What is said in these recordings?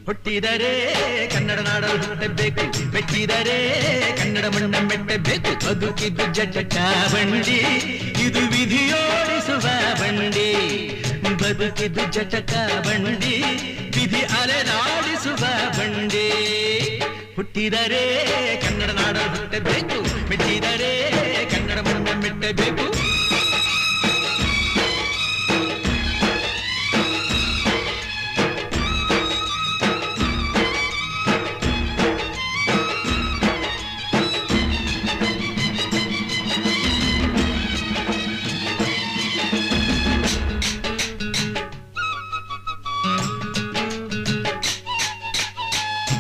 ಹುಟ್ಟಿದರೆ ಕನ್ನಡ ನಾಡಲು ಹುಟ್ಟಬೇಕು, ಮೆಟ್ಟಿದರೆ ಕನ್ನಡ ಮಣ್ಣ ಮೆಟ್ಟಬೇಕು. ಬದುಕಿದ್ದು ಜಟ ಬಂಡಿ, ಇದು ವಿಧಿಯೋಡಿಸುವ ಬಂಡಿ. ಬದುಕಿದ್ದು ಜಟಕ ಬಂಡಿ, ವಿಧಿ ಅಲೆದಾಡಿಸುವ ಬಂಡಿ. ಹುಟ್ಟಿದರೆ ಕನ್ನಡ ನಾಡಲು ಹುಟ್ಟಬೇಕು, ಮೆಟ್ಟಿದರೆ ಕನ್ನಡ ಮಣ್ಣ ಮೆಟ್ಟಬೇಕು.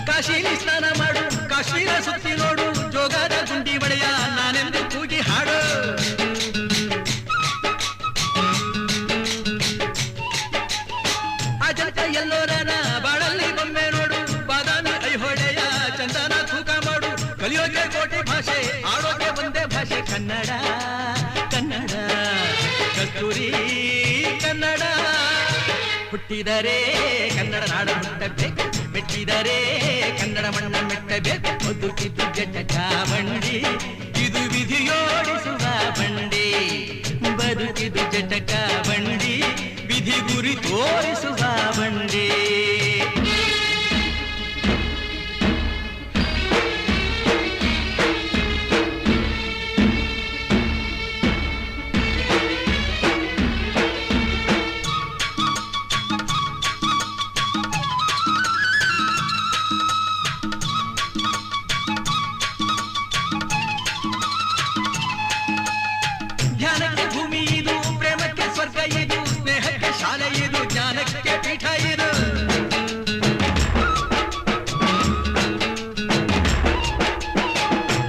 ಕಾಶಿಲಿ ಸ್ನಾನ ಮಾಡು, ಕಾಶ್ಮೀರ ಸುತ್ತಿ ನೋಡು, ಜೋಗದ ಗುಂಡಿ ಬಳೆಯ ನಾನೆಂದು ಕೂಗಿ ಹಾಡು. ಅಜಂತ ಎಲ್ಲೋರನ ಬಾಳಲ್ಲಿ ಬೊಮ್ಮೆ ನೋಡು, ಬಾದಾಮಿ ಐಹೊಳೆಯ ಚಂದನ ತೂಕ ಮಾಡು. ಕಲಿಯೋಕೆ ಕೋಟಿ ಭಾಷೆ, ಆಡೋಕೆ ಒಂದೇ ಭಾಷೆ ಕನ್ನಡ. ಕನ್ನಡ ಕಸ್ತೂರಿ ಕನ್ನಡ. ಹುಟ್ಟಿದರೆ ಕನ್ನಡ ನಾಡ ಹುಟ್ಟಬೇಕು, ಮೆಟ್ಟಿದರೆ ಕನ್ನಡ ಮಣ್ಣ ಮೆಟ್ಟಬೇಕು. ಬದುಕಿದ್ದು ಜಟಕ ಬಂಡಿ, ಇದು ವಿಧಿಯೋಡಿಸುವ ಬಂಡಿ. ಬದುಕಿದ್ದು ಜಟಕ ಬಂಡಿ, ವಿಧಿ ಗುರಿ ತೋರಿಸುವ ಬಂಡಿ. ಧ್ಯಾನಕ್ಕೆ ಭೂಮಿ ಇದು, ಪ್ರೇಮಕ್ಕೆ ಸ್ವರ್ಗ ಇದು, ಸ್ನೇಹಕ್ಕೆ ಶಾಲೆ ಇದು, ಜ್ಞಾನಕ್ಕೆ ಪೀಠ ಇದು.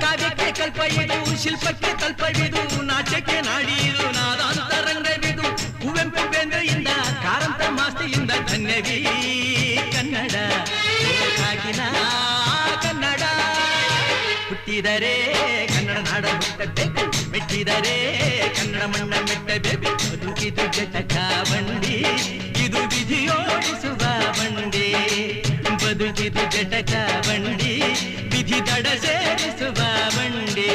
ಕಾವ್ಯಕ್ಕೆ ಕಲ್ಪ ಇದು, ಶಿಲ್ಪಕ್ಕೆ ಕಲ್ಪವಿದು, ನಾಟ್ಯಕ್ಕೆ ನಾಡಿ ಇದು, ನಾದಾಂತರಂಗವಿದು. ಕುವೆಂಪು ಬೇಂದ್ರೆಯಿಂದ ಕಾರಂತ ಮಾಸ್ತಿಯಿಂದ ಧನ್ಯವೀ ಕನ್ನಡ. ಕಾಗಿನ ಕನ್ನಡ. ಹುಟ್ಟಿದರೆ ಕನ್ನಡ ನಾಡ ಹುಟ್ಟಬೇಕು, ಮೆಟ್ಟಿದರೆ ಕನ್ನಡ ಮಣ್ಣ ಮೆಟ್ಟಬೇಕು. ಬದುಕಿದು ಜಟಕ ಬಂಡಿ, ಇದು ವಿಧಿಯೋಡಿಸುವ ಬಂಡಿ. ಬದುಕಿದು ಜಟಕ ಬಂಡಿ, ವಿಧಿ ದಡ ಸೇರಿಸುವ ಬಂಡಿ.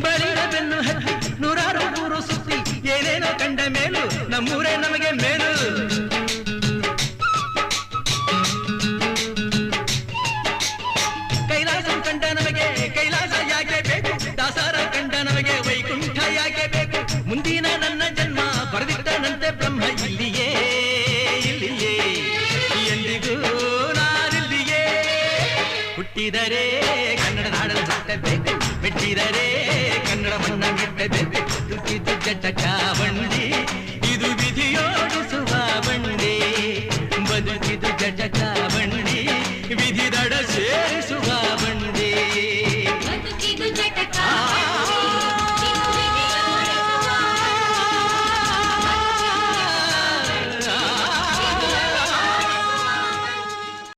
ಬಳಿರ ಬೆನ್ನು ಹತ್ತಿ ನೂರಾರು ಊರು ಸುತ್ತಿ, ಏನೇನೋ ಕಂಡ ಮೇಲು ನಮ್ಮೂರೇ ನಮಗೆ ಮೇಲು. ಕೈಲಾಸ ಕಂಡ ನಮಗೆ ಕೈಲಾಸ ಯಾಕೆ ಬೇಕು, ದಾಸರ ಕಂಡ ನಮಗೆ ವೈಕುಂಠ ಯಾಕೆ ಬೇಕು. ಮುಂದಿನ ನನ್ನ ಜನ್ಮ ಬರೆದಿಟ್ಟನಂತೆ ಬ್ರಹ್ಮ ಇಲ್ಲಿಯೇ ಇಲ್ಲಿಯೇ, ಎಂದಿಗೂ ನಾನಿಲ್ಲಿಯೇ. ಹುಟ್ಟಿದರೆ ಕನ್ನಡ ನಾಡಲು ಹುಟ್ಟಬೇಕು, ಮೆಟ್ಟಿದರೆ ಕನ್ನಡ ಮಣ್ಣ ಮೆಟ್ಟಬೇಕು. ಬದುಕಿದು ಜಟಕ ಬಂಡಿ, ಇದು ವಿಧಿಯೋಡಿಸುವ ಬಂಡಿ. ಬದುಕಿದು ಜಟಕ ಬಂಡಿ, ವಿಧಿ ದಡ ಸೇರಿಸುವ ಬಂಡಿ. ಬದುಕಿದು ಜಟಕ